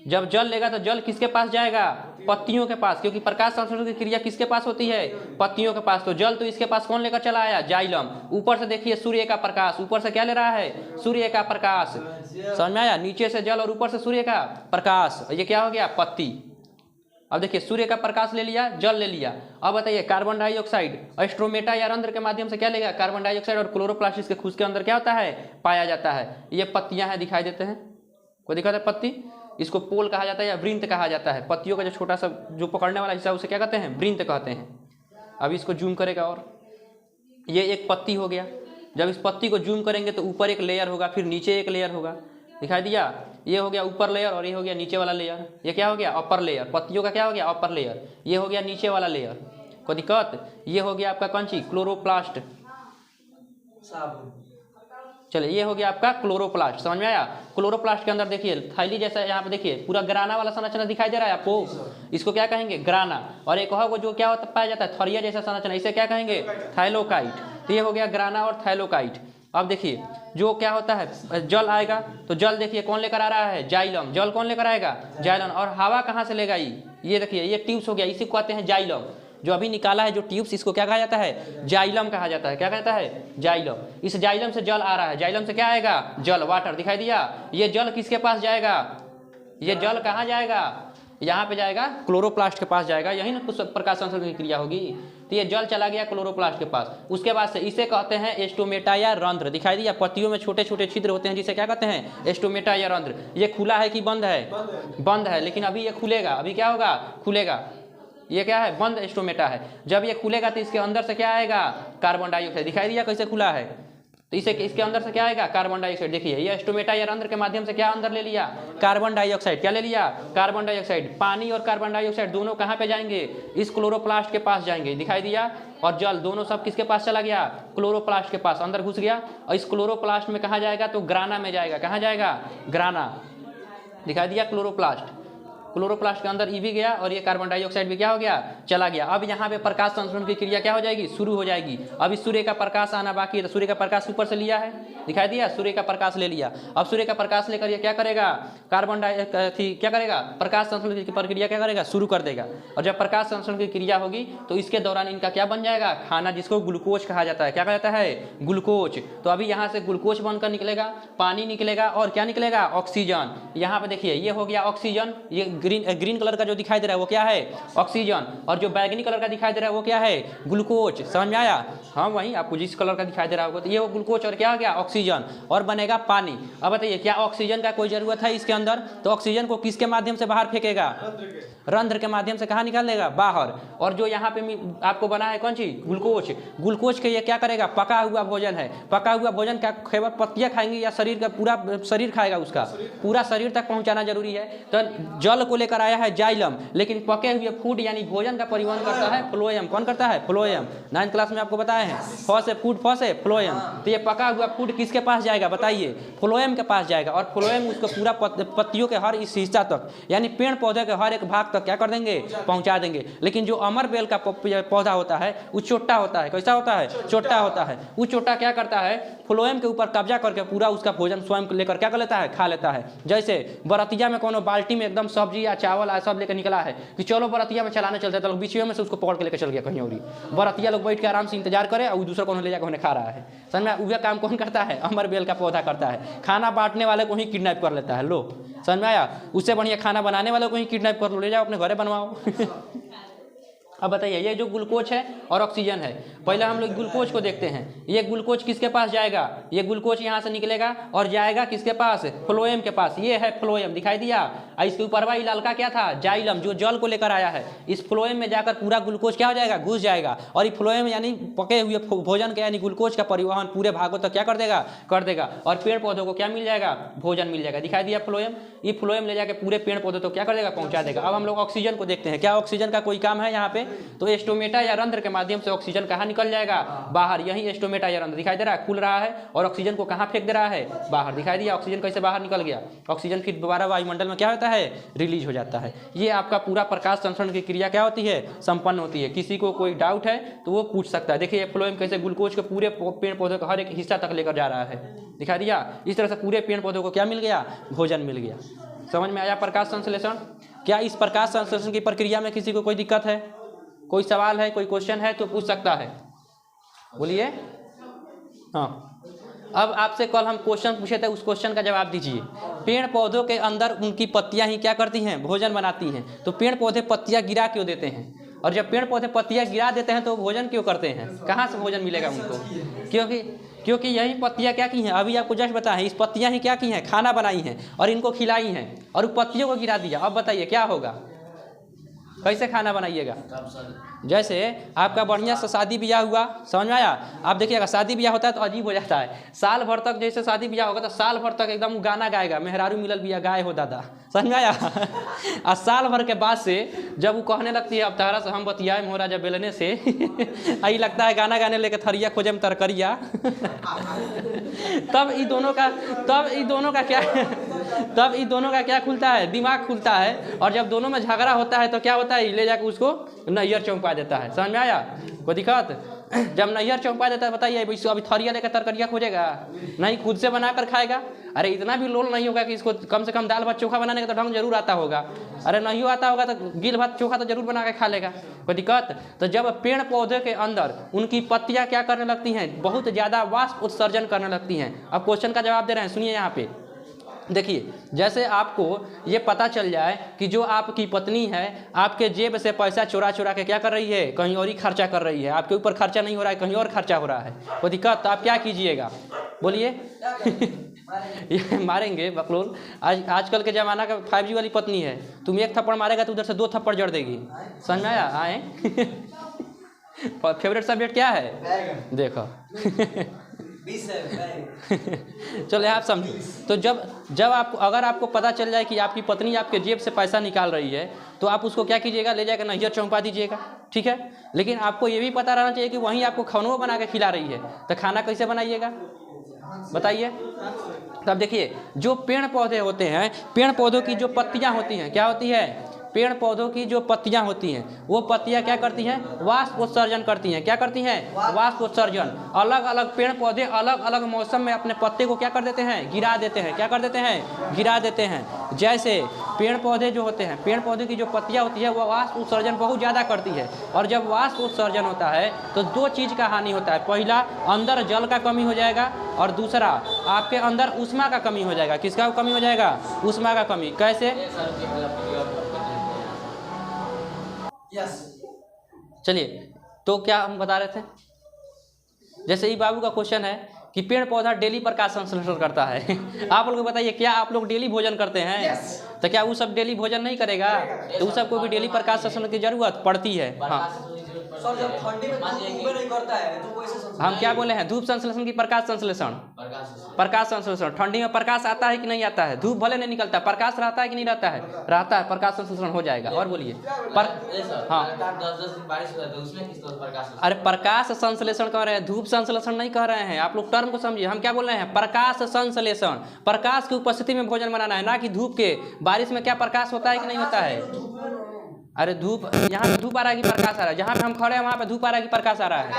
जब जल लेगा तो जल किसके पास जाएगा, पत्तियों के पास, क्योंकि प्रकाश संश्लेषण की क्रिया किसके पास होती है, पत्तियों के पास। तो जल तो इसके पास कौन लेकर चला आया, जाइलम। ऊपर से देखिए सूर्य का प्रकाश, ऊपर से क्या ले रहा है, सूर्य का प्रकाश। समझ में आया, नीचे से जल और ऊपर से सूर्य का प्रकाश, ये क्या हो गया, पत्ती। अब देखिए सूर्य का प्रकाश ले लिया, जल ले लिया। अब बताइए कार्बन डाइऑक्साइड स्ट्रोमेटा या रंध्र के माध्यम से क्या लेगा, कार्बन डाइऑक्साइड और क्लोरोप्लास्ट के खुश के अंदर क्या होता है, पाया जाता है। ये पत्तियां हैं, दिखाई देते हैं, कोई दिक्कत है, पत्ती। इसको पोल कहा जाता है या वृंत कहा जाता है। पत्तियों का जो छोटा सा जो पकड़ने वाला हिस्सा उसे क्या कहते हैं, वृंत कहते हैं। अब इसको जूम करेगा, और ये एक पत्ती हो गया। जब इस पत्ती को जूम करेंगे तो ऊपर एक लेयर होगा, फिर नीचे एक लेयर होगा, दिखाई दिया। ये हो गया ऊपर लेयर और ये हो गया नीचे वाला लेयर। ये क्या हो गया, अपर लेयर। पत्तियों का क्या हो गया, अपर लेयर। ये हो गया नीचे वाला लेयर, कोई दिक्कत। ये हो गया आपका कौन सी, क्लोरोप्लास्ट। चलिए ये हो गया आपका क्लोरोप्लास्ट, समझ में आया। क्लोरोप्लास्ट के अंदर देखिए थैली जैसा, यहाँ पे देखिए पूरा ग्राना वाला संरचना दिखाई दे रहा है आपको, इसको क्या कहेंगे, ग्राना। और एक होगा जो क्या होता पाया जाता है, थरिया जैसा संरचना, इसे क्या कहेंगे, थाइलोकाइट। तो ये हो गया ग्राना और थाइलोकाइट। अब देखिए जो क्या होता है, जल आएगा तो जल देखिए कौन लेकर आ रहा है, जाइलम। जल कौन लेकर आएगा, जाइलम। और हवा कहाँ से लेगा, ये देखिए ये ट्यूब्स हो गया, इसी को कहते हैं जाइलम। जो अभी निकाला है जो ट्यूब्स, इसको क्या कहा जाता है, जाइलम कहा जाता है। क्या कहता है, जाइलम। इस जाइलम से जल आ रहा है, जाइलम से क्या आएगा, जल, वाटर। दिखाई दिया। ये जल किसके पास जाएगा, ये जल कहाँ जाएगा, यहाँ पे जाएगा, क्लोरोप्लास्ट के पास जाएगा। यही ना कुछ प्रकाश संश्लेषण की क्रिया होगी। तो ये जल चला गया क्लोरोप्लास्ट के पास। उसके बाद से इसे कहते हैं एस्टोमेटा या रंध्र। दिखाई दिया, पत्तियों में छोटे छोटे छिद्र होते हैं जिसे क्या कहते हैं, एस्टोमेटा या रंध्र। ये खुला है कि बंद है, बंद है, लेकिन अभी ये खुलेगा। अभी क्या होगा, खुलेगा। ये क्या है, बंद एस्टोमेटा है। जब ये खुलेगा तो इसके अंदर से क्या आएगा, कार्बन डाइऑक्साइड। दिखाई दिया कैसे खुला है, तो इसे इसके अंदर से क्या आएगा, कार्बन डाइऑक्साइड। देखिए ये एस्टोमेटा या रंध्र के माध्यम से क्या अंदर ले लिया, कार्बन डाइऑक्साइड। क्या ले लिया, कार्बन डाइऑक्साइड। पानी और कार्बन डाइऑक्साइड दोनों कहाँ पे जाएंगे, इस क्लोरोप्लास्ट के पास जाएंगे। दिखाई दिया। और जल दोनों सब किसके पास चला गया, क्लोरोप्लास्ट के पास, अंदर घुस गया। और इस क्लोरोप्लास्ट में कहाँ जाएगा, तो ग्राना में जाएगा। कहाँ जाएगा, ग्राना। दिखाई दिया, क्लोरोप्लास्ट। क्लोरोप्लास्ट के अंदर ई भी गया और ये कार्बन डाइऑक्साइड भी क्या हो गया, चला गया। अब यहाँ पे प्रकाश संश्लेषण की क्रिया क्या हो जाएगी, शुरू हो जाएगी। अब इस सूर्य का प्रकाश आना बाकी है, तो सूर्य का प्रकाश ऊपर से लिया है। दिखाई दिया, सूर्य का प्रकाश ले लिया। अब सूर्य का प्रकाश लेकर ये क्या करेगा, कार्बन डाइऑक्साइड क्या करेगा, प्रकाश संश्लेषण की प्रक्रिया क्या करेगा, शुरू कर देगा। और जब प्रकाश संश्लेषण की क्रिया होगी तो इसके दौरान इनका क्या बन जाएगा, खाना, जिसको ग्लूकोज कहा जाता है। क्या कहा जाता है, ग्लूकोज। तो अभी यहाँ से ग्लूकोज बनकर निकलेगा, पानी निकलेगा और क्या निकलेगा, ऑक्सीजन। यहाँ पे देखिए ये हो गया ऑक्सीजन। ये ग्रीन कलर का जो दिखाई दे रहा है वो क्या है, ऑक्सीजन। और जो बैगनी कलर का दिखाई दे रहा है वो क्या है, ग्लूकोज। समझ में आया, हाँ वही आपको जिस कलर का दिखाई दे रहा होगा तो ये वो ग्लूकोज और क्या हो गया, ऑक्सीजन। और बनेगा पानी। अब बताइए क्या ऑक्सीजन का कोई जरूरत है इसके अंदर, तो ऑक्सीजन को किसके माध्यम से बाहर फेंकेगा, रंध्र के माध्यम से। कहाँ निकाल देगा, बाहर। और जो यहाँ पे आपको बना है कौन सी, ग्लूकोज। ग्लूकोज के ये क्या करेगा, पका हुआ भोजन है। पका हुआ भोजन क्या केवल पत्तियां खाएंगे या शरीर का पूरा शरीर खाएगा, उसका पूरा शरीर तक पहुंचाना जरूरी है। तो जल को लेकर आया है जाइलम, लेकिन पके हुए फूड यानी भोजन का परिवहन करता है फ्लोएम। कौन करता है, फ्लोएम। 9th क्लास में आपको बताया है, फ से फूड, फ से फ्लोएम। तो ये पका हुआ फूड किसके पास जाएगा बताइए, फ्लोएम के पास जाएगा। और फ्लोएम उसको पूरा पत्तियों के हर इस हिस्सा तक यानी पेड़ पौधे के हर एक भाग तक क्या कर देंगे, पहुंचा देंगे। लेकिन जो अमर बेल का पौधा होता है वो चोट्टा होता है। कैसा होता है, चोट्टा होता है। वो चोट्टा क्या करता है, फ्लोएम के ऊपर कब्जा करके पूरा उसका भोजन स्वयं लेकर क्या कर लेता है, खा लेता है। जैसे बरतिया में कोनो बाल्टी में एकदम सब्जी या चावल सब लेकर निकला है कि चलो बरतिया में चलाने चलते, तो लोग बीच में से उसको पकड़ के लेकर चल गया कहीं और। बरतिया लोग बैठ के आराम से इंतजार करे और दूसरा कौन ले जाकर उन्हें खा रहा है। समझ में, वह काम कौन करता है, अमर बेल का पौधा करता है। खाना बांटने वाले को ही किडनैप कर लेता है। लो समझ में आया, उससे बढ़िया खाना बनाने वाले को ही किडनैप कर लो, ले जाओ अपने घरे बनवाओ। अब बताइए ये जो ग्लूकोज है और ऑक्सीजन है, पहले हम लोग ग्लूकोज को देखते हैं। ये ग्लूकोज किसके पास जाएगा, ये ग्लूकोज यहाँ से निकलेगा और जाएगा किसके पास, फ्लोएम के पास। ये है फ्लोएम, दिखाई दिया। और इसके ऊपर वाली ललका क्या था, जाइलम, जो जल को लेकर आया है। इस फ्लोएम में जाकर पूरा ग्लूकोज क्या हो जाएगा, घुस जाएगा। और ये फ्लोएम यानी पके हुए भोजन के यानी ग्लूकोज का परिवहन पूरे भागों तक क्या कर देगा, कर देगा। और पेड़ पौधों को क्या मिल जाएगा, भोजन मिल जाएगा। दिखाई दिया फ्लोएम, ये फ्लोएम ले जाकर पूरे पेड़ पौधों तो क्या कर देगा, पहुंचा देगा। अब हम लोग ऑक्सीजन को देखते हैं, क्या ऑक्सीजन का कोई काम है यहाँ पे, तो एस्टोमेटा या रंध्र के माध्यम से ऑक्सीजन कहाँ निकल जाएगा, बाहर। यही एस्टोमेटा या रंध्र दिखाई दे रहा है, खुल रहा है और ऑक्सीजन को कहाँ फेंक दे रहा है, बाहर। दिखाई दिया ऑक्सीजन कैसे बाहर निकल गया। ऑक्सीजन फिर दोबारा वायुमंडल में क्या होता है, रिलीज हो जाता है। ये आपका पूरा प्रकाश संश्लेषण की क्रिया क्या होती है, संपन्न होती है। किसी को कोई डाउट है तो वो पूछ सकता है। देखिए फ्लोएम कैसे ग्लूकोज के पूरे पेड़ पौधों का हर एक हिस्सा तक लेकर जा रहा है। दिखा दिया, इस तरह से पूरे पेड़ पौधों को क्या मिल गया, भोजन मिल गया। समझ में आया प्रकाश संश्लेषण। क्या इस प्रकाश संश्लेषण की प्रक्रिया में किसी को कोई दिक्कत है, कोई सवाल है, कोई क्वेश्चन है तो पूछ सकता है, बोलिए। हाँ, अब आपसे कल हम क्वेश्चन पूछे थे, उस क्वेश्चन का जवाब दीजिए। पेड़ पौधों के अंदर उनकी पत्तियां ही क्या करती हैं, भोजन बनाती हैं। तो पेड़ पौधे पत्तियां गिरा क्यों देते हैं, और जब पेड़ पौधे पत्तियां गिरा देते हैं तो भोजन क्यों करते हैं, कहाँ से भोजन मिलेगा उनको। क्योंकि यही पत्तियां क्या की हैं, अभी आपको जस्ट बताएं, इस पत्तियां ही क्या की हैं, खाना बनाई हैं और इनको खिलाई हैं, और पत्तियों को गिरा दिया। अब बताइए क्या होगा, कैसे खाना बनाइएगा। जैसे आपका बढ़िया से शादी ब्याह हुआ, समझ में आया। आप देखिएगा शादी ब्याह होता है तो अजीब हो जाता है। साल भर तक जैसे शादी ब्याह होगा तो साल भर तक एकदम गाना गाएगा, मेहरारू मिलल बिया गाय हो दादा, समझ में आया। और साल भर के बाद से जब वो कहने लगती है अब तारा से हम बतियाए मोरा जब बेलने से आई लगता है गाना गाने लेके थरिया खोजे में तरकरिया। तब इन दोनों का क्या खुलता है, दिमाग खुलता है। और जब दोनों में झगड़ा होता है तो क्या होता है, ले जाकर उसको नैयर चौंका देता है। समझ में आया, कोई दिक्कत। जब नैहर चौंका देता है बताइए अभी थरिया लेकर तरकरिया खोजेगा नहीं, खुद से बना कर खाएगा। अरे इतना भी लोल नहीं होगा कि इसको कम से कम दाल भात चोखा बनाने का तो ढंग जरूर आता होगा। अरे नहीं आता होगा तो गिल भात चोखा तो जरूर बना के खा लेगा, कोई दिक्कत। तो जब पेड़ पौधे के अंदर उनकी पत्तियां क्या करने लगती हैं, बहुत ज़्यादा वाष्प उत्सर्जन करने लगती हैं। अब क्वेश्चन का जवाब दे रहे हैं, सुनिए यहाँ पे देखिए, जैसे आपको ये पता चल जाए कि जो आपकी पत्नी है आपके जेब से पैसा चुरा चुरा के क्या कर रही है, कहीं और ही खर्चा कर रही है, आपके ऊपर खर्चा नहीं हो रहा है, कहीं और खर्चा हो रहा है, कोई दिक्कत। तो आप क्या कीजिएगा बोलिए? ये मारेंगे बकलोल। आजकल के ज़माना का 5G वाली पत्नी है, तुम एक थप्पड़ मारेगा तो उधर से 2 थप्पड़ जड़ देगी। समझ में आया? आए फेवरेट सब्जेक्ट क्या है देखो। चलो आप समझो। तो जब आपको अगर आपको पता चल जाए कि आपकी पत्नी आपके जेब से पैसा निकाल रही है तो आप उसको क्या कीजिएगा, ले जाकर नैहर चौंका दीजिएगा, ठीक है। लेकिन आपको ये भी पता रहना चाहिए कि वहीं आपको खाना बना के खिला रही है, तो खाना कैसे बनाइएगा बताइए? तब देखिए, जो पेड़ पौधे होते हैं, पेड़ पौधों की जो पत्तियां होती हैं, क्या होती है, पेड़ पौधों की जो पत्तियां होती हैं वो पत्तियां क्या करती हैं, वाष्प उत्सर्जन करती हैं। क्या करती हैं? वाष्प उत्सर्जन। अलग अलग पेड़ पौधे अलग अलग मौसम में अपने पत्ते को क्या कर देते हैं, गिरा देते हैं। क्या कर देते हैं? गिरा देते हैं। जैसे पेड़ पौधे जो होते हैं, पेड़ पौधे की जो पत्तियां होती है वो वाष्प उत्सर्जन बहुत ज़्यादा करती है। और जब वाष्प उत्सर्जन होता है तो 2 चीज़ का हानि होता है। पहला, अंदर जल का कमी हो जाएगा, और दूसरा आपके अंदर ऊष्मा का कमी हो जाएगा। किसका कमी हो जाएगा? ऊष्मा का कमी। कैसे? चलिए, तो क्या हम बता रहे थे, जैसे ही बाबू का क्वेश्चन है कि पेड़ पौधा डेली प्रकाश संश्लेषण करता है। आप लोग बताइए, क्या आप लोग डेली भोजन करते हैं? तो क्या वो सब डेली भोजन नहीं करेगा? तो उस सबको भी डेली प्रकाश संश्लेषण की जरूरत पड़ती है। हाँ, सर जब ठंडी में धूप नहीं करता है तो वो ऐसे हम क्या बोले हैं, धूप संश्लेषण की प्रकाश संश्लेषण? प्रकाश संश्लेषण। ठंडी में प्रकाश आता है कि नहीं आता है? धूप भले नहीं निकलता, प्रकाश रहता है कि नहीं रहता है? रहता है, प्रकाश संश्लेषण हो जाएगा। और बोलिए हाँ, अरे प्रकाश संश्लेषण कह रहे हैं, धूप संश्लेषण नहीं कह रहे हैं। आप लोग टर्म को समझिए, हम क्या बोल रहे हैं, प्रकाश संश्लेषण। प्रकाश की उपस्थिति में भोजन बनाना है, ना कि धूप के। बारिश में क्या प्रकाश होता है कि नहीं होता है? अरे धूप, यहाँ पे धूप आ रहा है कि प्रकाश आ रहा है? जहाँ पे हम खड़े हैं वहाँ पे धूप आ रहा है कि प्रकाश आ रहा है?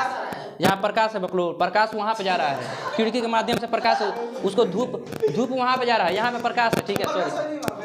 यहाँ प्रकाश है बकलोल, प्रकाश वहाँ पे जा रहा है, खिड़की के माध्यम से प्रकाश, उसको धूप वहाँ पे जा रहा है, यहाँ पे प्रकाश है, ठीक है।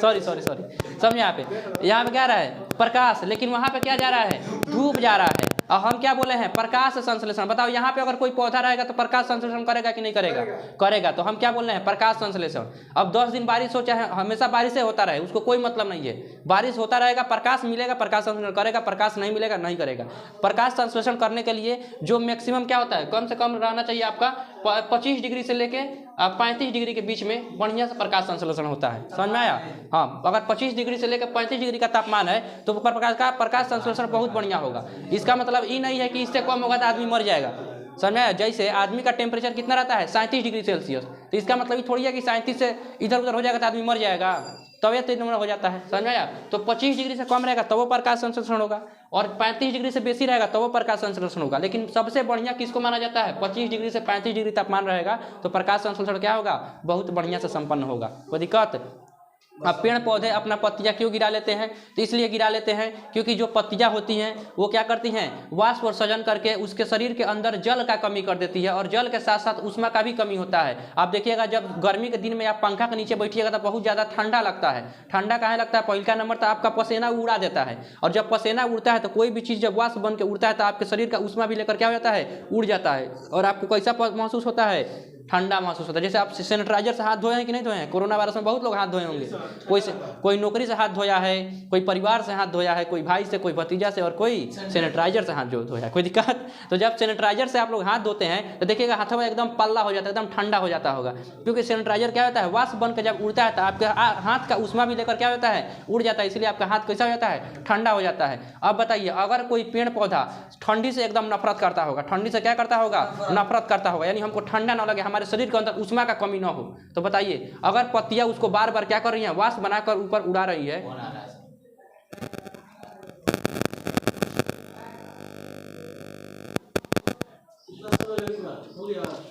सॉरी समझे? यहाँ पे क्या रहा है, प्रकाश, लेकिन वहाँ पे क्या जा रहा है, धूप जा रहा है। और हम क्या बोले हैं, प्रकाश संश्लेषण। बताओ, यहाँ पे अगर कोई पौधा रहेगा तो प्रकाश संश्लेषण करेगा कि नहीं करेगा? करेगा। तो हम क्या बोल रहे हैं, प्रकाश संश्लेषण। अब 10 दिन बारिश हो, चाहे हमेशा बारिश से होता रहे, उसको कोई मतलब नहीं है। बारिश होता रहेगा, प्रकाश मिलेगा, प्रकाश संश्लेषण करेगा, प्रकाश नहीं मिलेगा, नहीं करेगा। प्रकाश संश्लेषण करने के लिए जो मैक्सिमम क्या होता है, कम से कम रहना चाहिए आपका 25 डिग्री से लेके 35 डिग्री के बीच में बढ़िया से प्रकाश संश्लेषण होता है। समझ में आया? हाँ, अगर 25 डिग्री से लेकर 35 डिग्री का तापमान है तो प्रकाश संश्लेषण बहुत बढ़िया होगा। इसका मतलब ये नहीं है कि इससे कम होगा तो आदमी मर जाएगा। समझ में आया? जैसे आदमी का टेम्परेचर कितना रहता है, 37 डिग्री सेल्सियस, तो इसका मतलब ये थोड़ी है कि 37 से इधर उधर हो जाएगा तो आदमी मर जाएगा, तबियत इतना हो जाता है। समझ में आया? तो 25 डिग्री से कम रहेगा तो वो प्रकाश संश्लेषण होगा, और 35 डिग्री से बेसी रहेगा तो वो प्रकाश संश्लेषण होगा। लेकिन सबसे बढ़िया किसको माना जाता है, 25 डिग्री से 35 डिग्री तापमान रहेगा तो प्रकाश संश्लेषण क्या होगा, बहुत बढ़िया से संपन्न होगा। कोई दिक्कत? अब पेड़ पौधे अपना पत्तियां क्यों गिरा लेते हैं, तो इसलिए गिरा लेते हैं क्योंकि जो पत्तियां होती हैं वो क्या करती हैं, वाष्प उत्सर्जन करके उसके शरीर के अंदर जल का कमी कर देती है, और जल के साथ साथ ऊष्मा का भी कमी होता है। आप देखिएगा, जब गर्मी के दिन में आप पंखा के नीचे बैठिएगा तो बहुत ज़्यादा ठंडा लगता है। ठंडा काहे लगता है, पहला नंबर तो आपका पसीना उड़ा देता है, और जब पसीना उड़ता है तो कोई भी चीज़ जब वाष्प बन के उड़ता है तो आपके शरीर का ऊष्मा भी लेकर क्या हो जाता है, उड़ जाता है, और आपको कैसा महसूस होता है, ठंडा महसूस होता है। जैसे आप सैनिटाइजर से हाथ धोए हैं कि नहीं धोए हैं? कोरोना वायरस में बहुत लोग हाथ धोए होंगे, कोई नौकरी से हाथ धोया है, कोई परिवार से हाथ धोया है, कोई भाई से, कोई भतीजा से, और कोई सैनिटाइजर से हाथ धोया। कोई दिक्कत? तो जब सैनिटाइजर से आप लोग हाथ धोते हैं तो देखिएगा हाथों में एकदम पल्ला हो जाता है, एकदम ठंडा हो जाता होगा, क्योंकि सैनिटाइजर क्या होता है, वाष्प बन के जब उड़ता है तो आपके हाथ का ऊष्मा भी लेकर क्या होता है, उड़ जाता है, इसलिए आपका हाथ कैसा हो जाता है, ठंडा हो जाता है। अब बताइए, अगर कोई पेड़ पौधा ठंडी से एकदम नफरत करता होगा, ठंडी से क्या करता होगा, नफरत करता होगा, यानी हमको ठंडा ना लगे, हमारे शरीर के अंदर ऊष्मा का कमी ना हो, तो बताइए अगर पत्तियां उसको बार बार क्या कर रही हैं, वाष्प बनाकर ऊपर उड़ा रही है,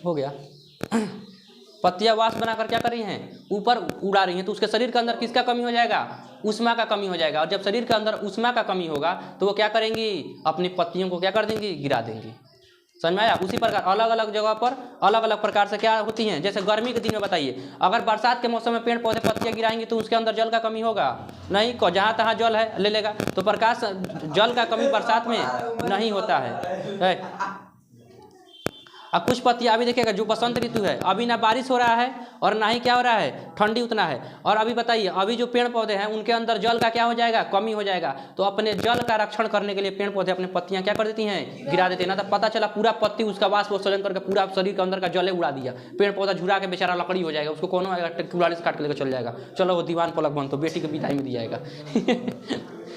हो गया, पत्तियां वाष्प बनाकर क्या कर रही हैं, ऊपर उड़ा रही हैं, तो उसके शरीर के अंदर किसका कमी हो जाएगा, ऊष्मा का कमी हो जाएगा। और जब शरीर के अंदर ऊष्मा का कमी होगा तो वो क्या करेंगी, अपनी पत्तियों को क्या कर देंगी, गिरा देंगी। समझ में आया। उसी प्रकार अलग अलग जगह पर अलग अलग प्रकार से क्या होती हैं। जैसे गर्मी के दिन में बताइए, अगर बरसात के मौसम में पेड़ पौधे पत्तियां गिराएंगे तो उसके अंदर जल का कमी होगा नहीं, जहाँ तहाँ जल है ले लेगा। तो प्रकाश जल का कमी बरसात में नहीं होता है। अब कुछ पत्तियां अभी देखिएगा, जो बसंत ऋतु है, अभी ना बारिश हो रहा है और ना ही क्या हो रहा है, ठंडी उतना है। और अभी बताइए, अभी जो पेड़ पौधे हैं उनके अंदर जल का क्या हो जाएगा, कमी हो जाएगा। तो अपने जल का रक्षण करने के लिए पेड़ पौधे अपनी पत्तियां क्या कर देती हैं, गिरा देते हैं। ना तो पता चला पूरा पत्ती उसका वाष्पोत्सर्जन करके पूरा शरीर के अंदर का जले उड़ा दिया, पेड़ पौधा झुरा के बेचारा लकड़ी हो जाएगा, उसको कौन आएगा, कुल्हाड़ी से काट के लेकर चल जाएगा, चलो वो दीवान पलक बन, तो बेटी के विदाई में दिया जाएगा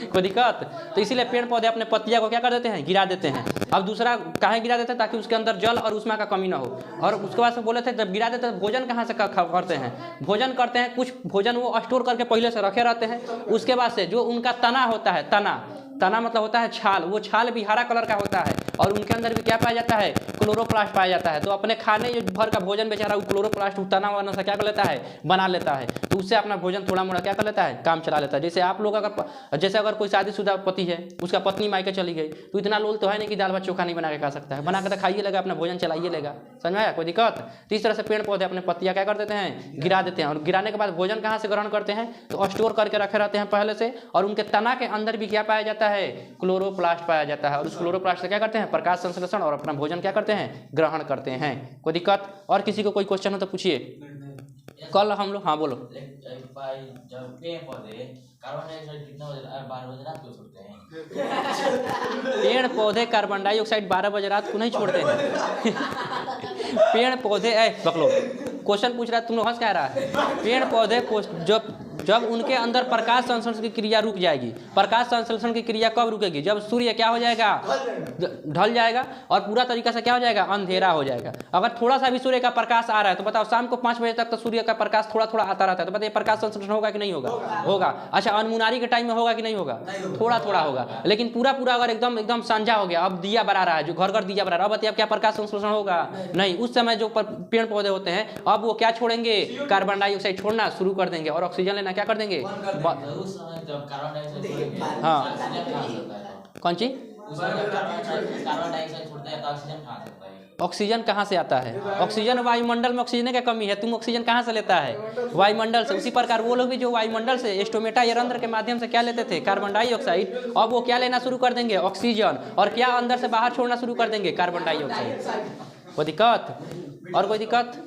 कोई दिक्कत। तो इसीलिए पेड़ पौधे अपने पत्तियां को क्या कर देते हैं, गिरा देते हैं। अब दूसरा काहे गिरा देते हैं, ताकि उसके अंदर जल और उष्मा का कमी ना हो। और उसके बाद से बोले थे जब गिरा देते हैं भोजन कहाँ से करते हैं, भोजन करते हैं, कुछ भोजन वो स्टोर करके पहले से रखे रहते हैं। उसके बाद से जो उनका तना होता है, तना मतलब होता है छाल, वो छाल भी हरा कलर का होता है और उनके अंदर भी क्या पाया जाता है, क्लोरोप्लास्ट पाया जाता है। तो अपने खाने जो भर का भोजन बेचारा वो क्लोरोप्लास्ट तना वाना से क्या कर लेता है, बना लेता है। तो उससे अपना भोजन थोड़ा मोड़ा क्या कर लेता है, काम चला लेता है। जैसे आप लोग अगर कोई शादीशुदा पति है, उसका पत्नी मायके चली गई, तो इतना लोल तो है नहीं कि दाल भात चोखा नहीं बना के खा सकता है, बना के तो खाइए लेगा, अपना भोजन चलाइए लेगा। समझ में आया, कोई दिक्कत। तो इस तरह से पेड़ पौधे अपने पत्तियां क्या कर देते हैं, गिरा देते हैं। और गिराने के बाद भोजन कहाँ से ग्रहण करते हैं, तो स्टोर करके रखे रहते हैं पहले से। और उनके तना के अंदर भी क्या पाया जाता है, क्लोरोप्लास्ट पाया जाता है। और उस क्लोरोप्लास्ट से क्या करते हैं, प्रकाश संश्लेषण और अपना भोजन क्या करते हैं, ग्रहण करते हैं। कोई दिक्कत। और किसी को कोई क्वेश्चन हो तो पूछिए। कल हम लोग, हाँ बोलो। जब पेड़ पौधे कार्बन डाइऑक्साइड कितना 12 बजे रात को छोड़ते हैं? पेड़ पौधे कार्बन डाइऑक्साइड 12 बजे रात को नहीं छोड़ते हैं पेड़ पौधे बकलो क्वेश्चन पूछ रहा है, तुम लोग हंस क्या रहा है। पेड़ पौधे जब उनके अंदर प्रकाश संश्लेषण की क्रिया रुक जाएगी। प्रकाश संश्लेषण की क्रिया कब रुकेगी, जब सूर्य क्या हो जाएगा, ढल जाएगा और पूरा तरीका से क्या हो जाएगा, अंधेरा हो जाएगा। अगर थोड़ा सा भी सूर्य का प्रकाश आ रहा है तो बताओ, शाम को 5 बजे तक तो सूर्य का प्रकाश थोड़ा थोड़ा आता रहता है, तो बताइए प्रकाश संश्लेषण होगा कि नहीं होगा, होगा। अच्छा, अनमुनारी के टाइम में होगा कि नहीं होगा, थोड़ा थोड़ा होगा। लेकिन पूरा अगर एकदम सांझा हो गया, अब दिया बरा रहा है, जो घर घर दिया बरा रहा है, अब बताइए क्या प्रकाश संश्लेषण होगा, नहीं। उस समय जो पेड़ पौधे होते हैं अब वो क्या छोड़ेंगे, कार्बन डाइऑक्साइड छोड़ना शुरू कर देंगे और ऑक्सीजन लेना क्या कर देंगे। उस समय जब कार्बन डाइऑक्साइड छोड़ेंगे, हाँ। ऑक्सीजन कहाँ से होता है? कौन चीज, उस समय जब कार्बन डाइऑक्साइड छोड़ते हैं तो ऑक्सीजन कहाँ से होता है? ऑक्सीजन कहाँ से आता है, ऑक्सीजन वायुमंडल में ऑक्सीजन की कमी है, तुम ऑक्सीजन कहाँ से लेता है, वायुमंडल से। उसी प्रकार वो लोग भी जो वायुमंडल से स्टोमेटा या रंध्र के माध्यम से क्या लेते थे, कार्बन डाइऑक्साइड, अब वो क्या लेना शुरू कर देंगे, ऑक्सीजन। और क्या अंदर से बाहर छोड़ना शुरू कर देंगे, कार्बन डाइऑक्साइड। कोई दिक्कत। और कोई दिक्कत।